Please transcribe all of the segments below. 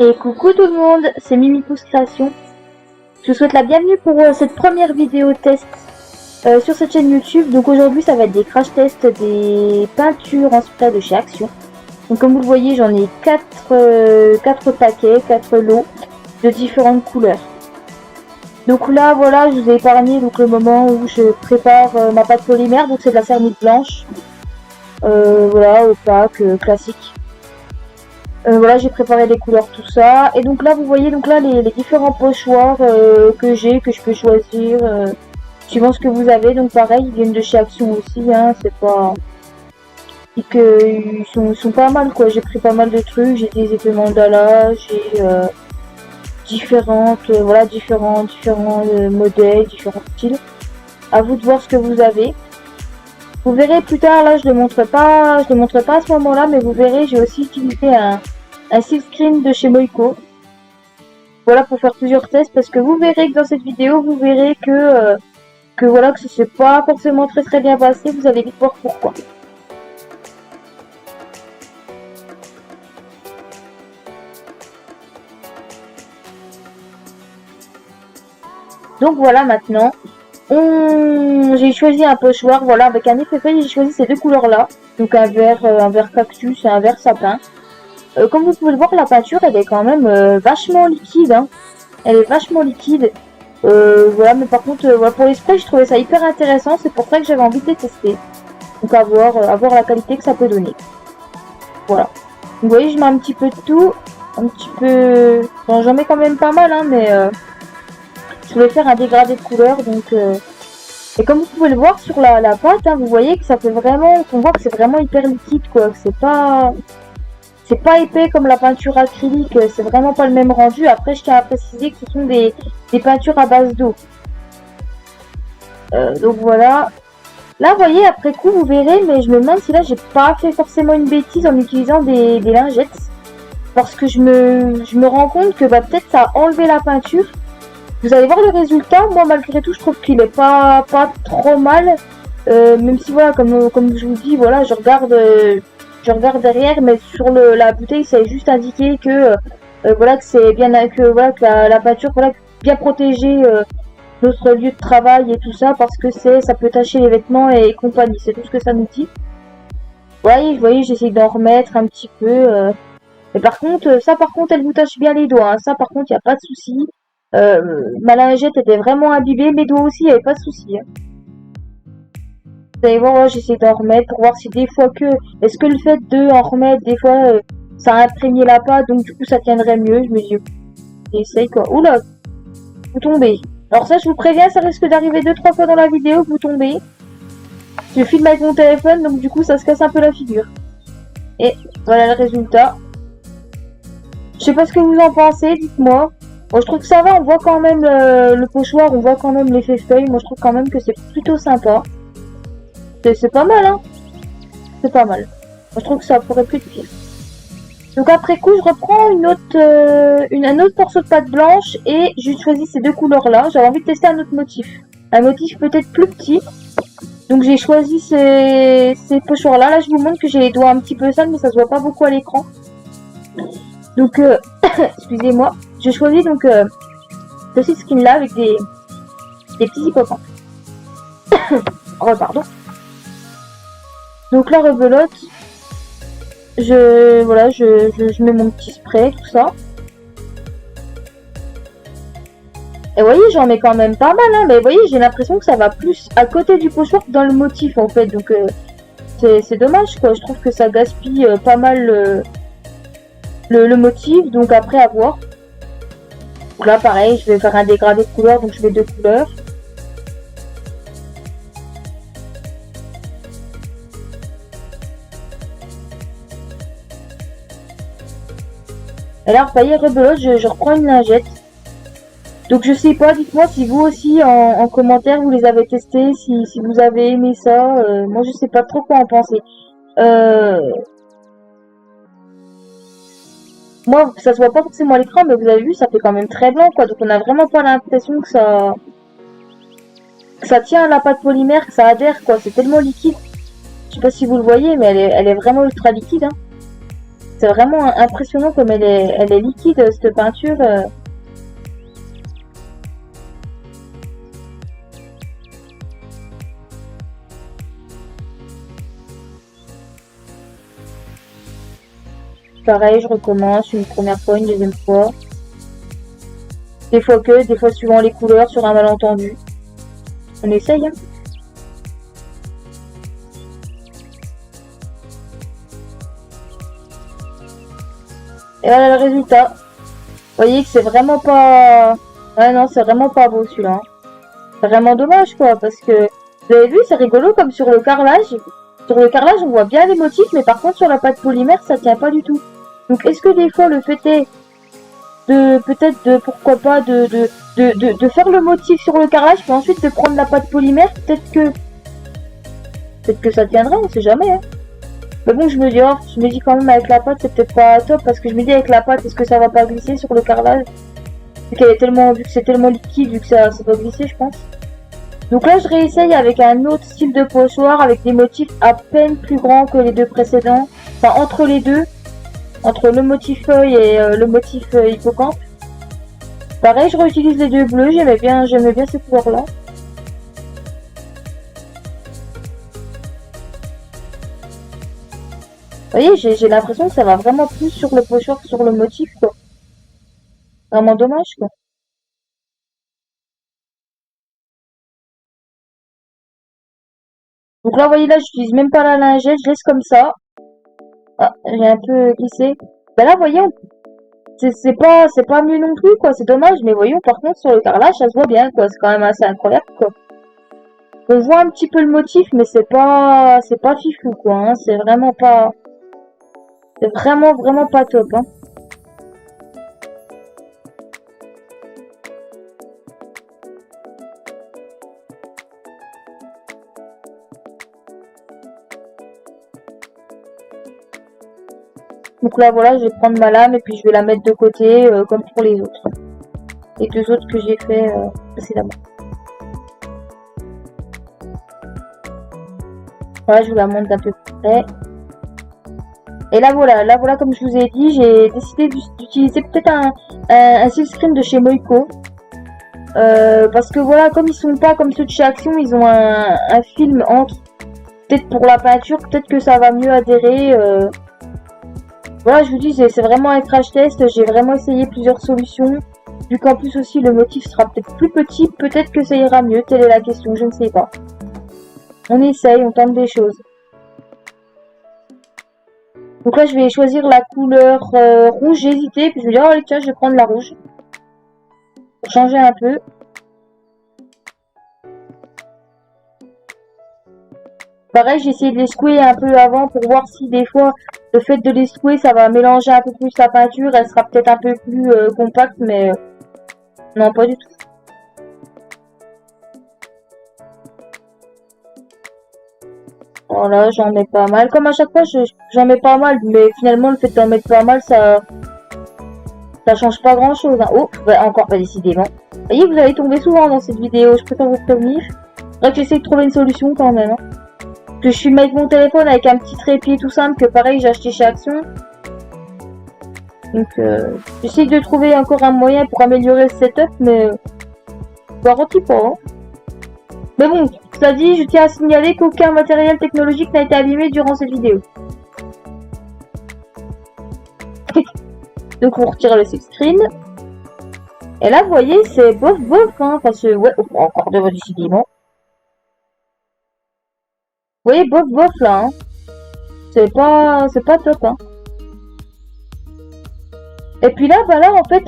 Et coucou tout le monde, c'est Mimipousse Création. Je vous souhaite la bienvenue pour cette première vidéo test sur cette chaîne YouTube. Donc aujourd'hui ça va être des crash tests des peintures en spray de chez Action. Donc comme vous le voyez, j'en ai 4 paquets, 4 lots de différentes couleurs. Donc là voilà, je vous ai épargné donc le moment où je prépare ma pâte polymère. Donc c'est de la céramique blanche, voilà, opaque, classique. Voilà, j'ai préparé les couleurs, tout ça. Et donc là, vous voyez donc là les différents pochoirs que j'ai, que je peux choisir suivant ce que vous avez. Donc pareil, ils viennent de chez Action aussi, hein, c'est pas... Et que ils sont pas mal, quoi. J'ai pris pas mal de trucs, j'ai des effets mandala, j'ai voilà, différents modèles, différents styles. À vous de voir ce que vous avez. Vous verrez plus tard, là je le montre pas à ce moment-là, mais vous verrez, j'ai aussi utilisé un silkscreen de chez Moiko. Voilà, pour faire plusieurs tests, parce que vous verrez que dans cette vidéo, vous verrez que voilà, que ça s'est pas forcément très bien passé, vous allez vite voir pourquoi. Donc voilà, maintenant, j'ai choisi un pochoir, voilà, avec un effet feuille, j'ai choisi ces deux couleurs-là. Donc un vert cactus et un vert sapin. Comme vous pouvez le voir, la peinture, elle est quand même vachement liquide, hein. Elle est vachement liquide. Voilà, mais par contre, voilà, pour les sprays, je trouvais ça hyper intéressant. C'est pour ça que j'avais envie de les tester. Donc à voir la qualité que ça peut donner. Voilà. Donc, vous voyez, je mets un petit peu de tout. Un petit peu... Bon, j'en mets quand même pas mal, hein, mais... je voulais faire un dégradé de couleur, donc... Et comme vous pouvez le voir sur la pâte, hein, vous voyez que ça fait vraiment... On voit que c'est vraiment hyper liquide, quoi. Que c'est pas... C'est pas épais comme la peinture acrylique, c'est vraiment pas le même rendu. Après, je tiens à préciser que ce sont des peintures à base d'eau. Donc voilà. Là, vous voyez, après coup, vous verrez, mais je me demande si là, j'ai pas fait forcément une bêtise en utilisant des lingettes. Parce que je me rends compte que bah, peut-être ça a enlevé la peinture. Vous allez voir le résultat. Moi, malgré tout, je trouve qu'il est pas trop mal. Même si, voilà, comme je vous dis, voilà, je regarde derrière, mais sur la bouteille, c'est juste indiqué que voilà, que c'est bien, que voilà, que la peinture, voilà, bien protéger notre lieu de travail et tout ça, parce que ça peut tacher les vêtements et compagnie. C'est tout ce que ça nous dit. Vous voyez, j'essaie d'en remettre un petit peu. Mais par contre, ça, par contre, elle vous tache bien les doigts, hein. Ça, par contre, il n'y a pas de souci. Ma lingette était vraiment imbibée, mes doigts aussi, il n'y avait pas de souci, hein. Vous allez voir, j'essaie d'en remettre pour voir si des fois est-ce que le fait de en remettre, des fois, ça a imprégné la pâte, donc du coup ça tiendrait mieux. Je me dis, j'essaye quoi. Oula, vous tombez. Alors ça, je vous préviens, ça risque d'arriver 2-3 fois dans la vidéo, vous tombez. Je filme avec mon téléphone, donc du coup ça se casse un peu la figure. Et voilà le résultat. Je sais pas ce que vous en pensez, dites-moi. Bon, je trouve que ça va, on voit quand même le pochoir, on voit quand même l'effet feuille. Moi je trouve quand même que c'est plutôt sympa. C'est pas mal, hein. C'est pas mal. Moi, je trouve que ça pourrait plus être pire. Donc après coup, je reprends un autre morceau de pâte blanche et j'ai choisi ces deux couleurs-là. J'avais envie de tester un autre motif. Un motif peut-être plus petit. Donc j'ai choisi ces pochoirs-là. Là, je vous montre que j'ai les doigts un petit peu sales, mais ça se voit pas beaucoup à l'écran. Donc, excusez-moi. J'ai choisi donc ce skin-là avec des petits hippocampes. Oh, pardon. Donc là, rebelote, je mets mon petit spray, tout ça. Et vous voyez, j'en mets quand même pas mal, hein. Mais vous voyez, j'ai l'impression que ça va plus à côté du pochoir que dans le motif, en fait. Donc, c'est dommage, quoi. Je trouve que ça gaspille pas mal le motif. Donc après, à voir. Donc là, pareil, je vais faire un dégradé de couleurs, donc je mets deux couleurs. Et là, vous voyez, rebelote, je reprends une lingette. Donc je sais pas, dites-moi si vous aussi en commentaire vous les avez testés, si vous avez aimé ça. Moi je sais pas trop quoi en penser. Moi ça se voit pas forcément à l'écran, mais vous avez vu, ça fait quand même très blanc, quoi. Donc on a vraiment pas l'impression que ça tient à la pâte polymère, que ça adhère, quoi. C'est tellement liquide. Je sais pas si vous le voyez, mais elle est vraiment ultra liquide, hein. C'est vraiment impressionnant comme elle est liquide, cette peinture. Pareil, je recommence une première fois, une deuxième fois. Des fois suivant les couleurs, sur un malentendu. On essaye, hein. Et voilà le résultat. Vous voyez que c'est vraiment pas... Ouais, non, c'est vraiment pas beau celui-là. C'est vraiment dommage, quoi, parce que... Vous avez vu, c'est rigolo, comme sur le carrelage. Sur le carrelage, on voit bien les motifs, mais par contre, sur la pâte polymère, ça tient pas du tout. Donc, est-ce que des fois, le fait est de... Peut-être de... Pourquoi pas de faire le motif sur le carrelage, puis ensuite de prendre la pâte polymère, peut-être que ça tiendra, on sait jamais, hein. Mais bon, je me dis quand même avec la pâte, c'est peut-être pas top, parce que je me dis avec la pâte, est-ce que ça va pas glisser sur le carrelage? Vu que c'est tellement liquide, vu que ça va glisser, je pense. Donc là, je réessaye avec un autre style de pochoir, avec des motifs à peine plus grands que les deux précédents. Enfin, entre les deux. Entre le motif feuille et le motif hippocampe. Pareil, je réutilise les deux bleus, j'aimais bien ces couleurs-là. Vous voyez, j'ai l'impression que ça va vraiment plus sur le pochoir que sur le motif, quoi. Vraiment dommage, quoi. Donc là, vous voyez, là, j'utilise même pas la lingette, je laisse comme ça. Ah, j'ai un peu glissé. Ben là, voyons, c'est pas mieux non plus, quoi. C'est dommage, mais voyons, par contre, sur le carrelage, ça se voit bien, quoi. C'est quand même assez incroyable, quoi. On voit un petit peu le motif, mais c'est pas fifou, quoi, hein. C'est vraiment pas top, hein. Donc là, voilà, je vais prendre ma lame et puis je vais la mettre de côté, comme pour les autres. Les deux autres que j'ai fait précédemment. Voilà, je vous la montre d'un peu plus près. Et là voilà, comme je vous ai dit, j'ai décidé d'utiliser peut-être un silkscreen de chez Moiko. Parce que voilà, comme ils sont pas comme ceux de chez Action, ils ont un film entre. Peut-être pour la peinture, peut-être que ça va mieux adhérer. Voilà, je vous dis, c'est vraiment un crash test. J'ai vraiment essayé plusieurs solutions. Vu qu'en plus aussi le motif sera peut-être plus petit, peut-être que ça ira mieux. Telle est la question, je ne sais pas. On essaye, on tente des choses. Donc là, je vais choisir la couleur rouge. J'ai hésité, puis je vais dire, oh tiens, je vais prendre la rouge. Pour changer un peu. Pareil, j'ai essayé de les secouer un peu avant pour voir si des fois, le fait de les secouer, ça va mélanger un peu plus la peinture. Elle sera peut-être un peu plus compacte, mais non, pas du tout. Voilà, j'en mets pas mal. Comme à chaque fois, j'en mets pas mal, mais finalement, le fait d'en mettre pas mal, ça change pas grand-chose, hein. Oh, bah, encore pas décidément. Vous voyez, vous allez tomber souvent dans cette vidéo, je préfère vous prévenir. C'est vrai que j'essaie de trouver une solution quand même, hein. Que je suis avec mon téléphone avec un petit trépied tout simple que pareil j'ai acheté chez Action. Donc j'essaie de trouver encore un moyen pour améliorer le setup, mais garantis pas, hein. Mais bon, cela dit, je tiens à signaler qu'aucun matériel technologique n'a été abîmé durant cette vidéo. Donc on retire le silkscreen. Et là vous voyez c'est bof hein, parce que ouais, encore de décidément. Vous voyez bof là, hein. C'est pas top, hein. Et puis là, bah là en fait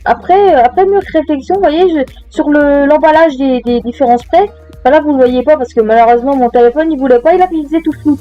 après mûre réflexion, vous voyez, sur l'emballage des différents sprays, bah là vous le voyez pas parce que malheureusement mon téléphone il voulait pas, il faisait tout flou.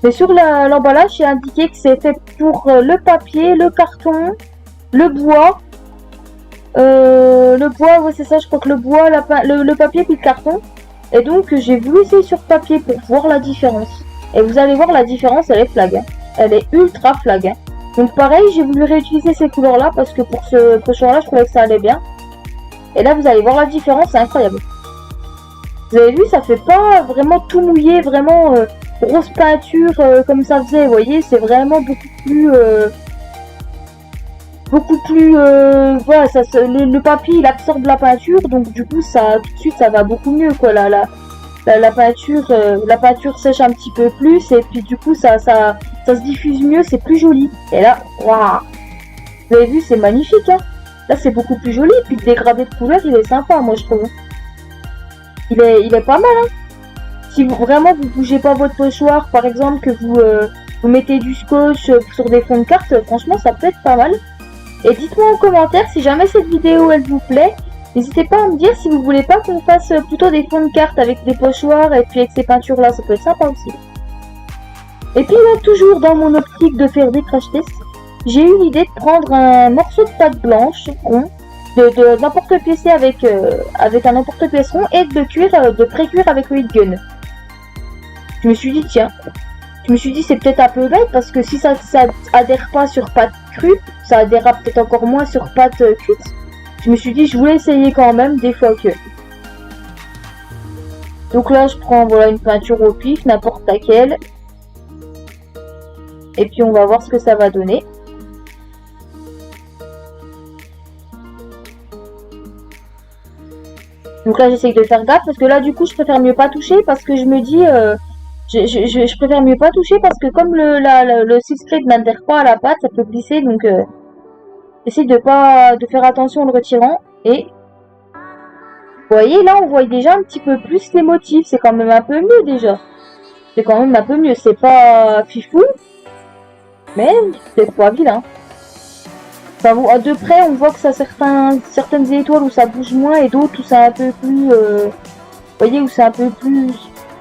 Mais sur l'emballage, c'est indiqué que c'est fait pour le papier, le carton, le bois. Le bois, ouais c'est ça, je crois que le bois, le papier puis le carton. Et donc j'ai voulu essayer sur papier pour voir la différence. Et vous allez voir la différence, elle est flag, hein. Elle est ultra flag, hein. Donc pareil, j'ai voulu réutiliser ces couleurs-là parce que pour ce pochoir-là, je trouvais que ça allait bien. Et là, vous allez voir la différence, c'est incroyable. Vous avez vu, ça fait pas vraiment tout mouillé, vraiment... grosse peinture comme ça faisait, vous voyez, c'est vraiment beaucoup plus voilà, le papier il absorbe la peinture, donc du coup ça tout de suite ça va beaucoup mieux quoi. La peinture sèche un petit peu plus et puis du coup ça se diffuse mieux, c'est plus joli. Et là, waouh, vous avez vu, c'est magnifique, hein. Là c'est beaucoup plus joli, et puis le dégradé de couleur il est sympa, moi je trouve. Il est pas mal, hein. Si vraiment vous bougez pas votre pochoir, par exemple, que vous mettez du scotch sur des fonds de carte, franchement ça peut être pas mal. Et dites-moi en commentaire si jamais cette vidéo elle vous plaît. N'hésitez pas à me dire si vous voulez pas qu'on fasse plutôt des fonds de cartes avec des pochoirs et puis avec ces peintures là, ça peut être sympa aussi. Et puis là, toujours dans mon optique de faire des crash tests, j'ai eu l'idée de prendre un morceau de pâte blanche rond, de n'emporte-piècer avec un emporte-pièce rond et de pré-cuire avec le heat gun. Je me suis dit tiens, c'est peut-être un peu bête parce que si ça adhère pas sur pâte crue, ça adhérera peut-être encore moins sur pâte cuite. Je me suis dit je voulais essayer quand même des fois que. Donc là je prends voilà une peinture au pif, n'importe laquelle. Et puis on va voir ce que ça va donner. Donc là j'essaye de faire gaffe parce que là du coup je préfère mieux pas toucher parce que je me dis je préfère mieux pas toucher parce que comme le substrate n'adhère pas à la pâte, ça peut glisser, donc j'essaie de faire attention en le retirant. Et vous voyez là on voit déjà un petit peu plus les motifs, c'est quand même un peu mieux déjà. C'est quand même un peu mieux, c'est pas fifou, mais c'est pas vilain. Enfin, de près on voit que ça certaines étoiles où ça bouge moins et d'autres où c'est un peu plus vous voyez où c'est un peu plus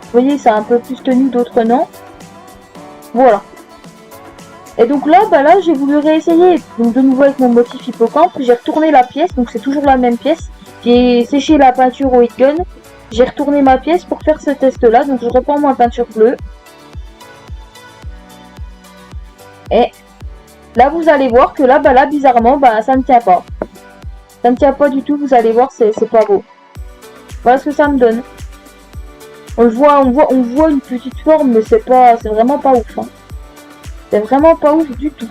vous voyez, c'est un peu plus tenu, d'autres non. Voilà. Et donc là, là, j'ai voulu réessayer. Donc de nouveau avec mon motif hippocampe, j'ai retourné la pièce. Donc c'est toujours la même pièce. J'ai séché la peinture au heat gun. J'ai retourné ma pièce pour faire ce test-là. Donc je reprends ma peinture bleue. Et là, vous allez voir que là, là, bizarrement, ça ne tient pas. Ça ne tient pas du tout. Vous allez voir, c'est pas beau. Voilà ce que ça me donne. On voit une petite forme, mais c'est vraiment pas ouf, hein. C'est vraiment pas ouf du tout.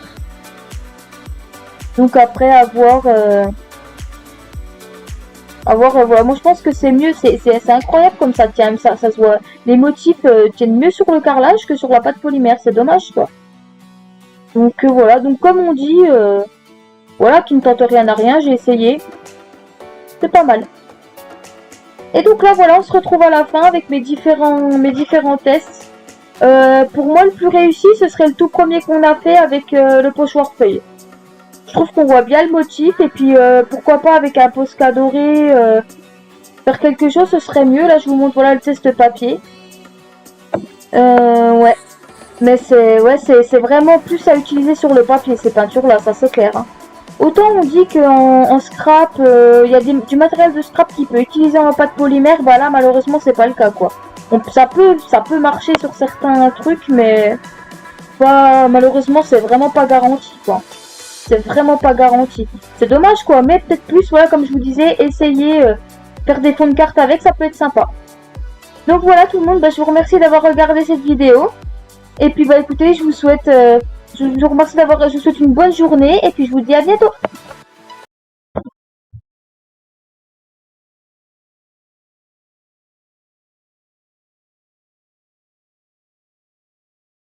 Donc après voilà, moi je pense que c'est mieux, c'est incroyable comme ça tient, ça se voit. Les motifs tiennent mieux sur le carrelage que sur la pâte polymère, c'est dommage quoi. Donc voilà, donc comme on dit, voilà, qui ne tente rien à rien, j'ai essayé. C'est pas mal. Et donc là voilà, on se retrouve à la fin avec mes différents tests. Pour moi le plus réussi ce serait le tout premier qu'on a fait avec le pochoir feuille. Je trouve qu'on voit bien le motif et puis pourquoi pas avec un Posca doré faire quelque chose, ce serait mieux. Là je vous montre voilà le test papier. Ouais. Mais c'est vraiment plus à utiliser sur le papier ces peintures là, ça c'est clair, hein. Autant on dit qu'en scrap, il y a du matériel de scrap qui peut utiliser en pâte polymère, là malheureusement c'est pas le cas quoi. Donc, ça peut marcher sur certains trucs, mais malheureusement c'est vraiment pas garanti quoi. C'est vraiment pas garanti. C'est dommage quoi, mais peut-être plus, voilà, comme je vous disais, essayer faire des fonds de cartes avec, ça peut être sympa. Donc voilà tout le monde, je vous remercie d'avoir regardé cette vidéo. Et puis écoutez, je vous souhaite une bonne journée et puis je vous dis à bientôt.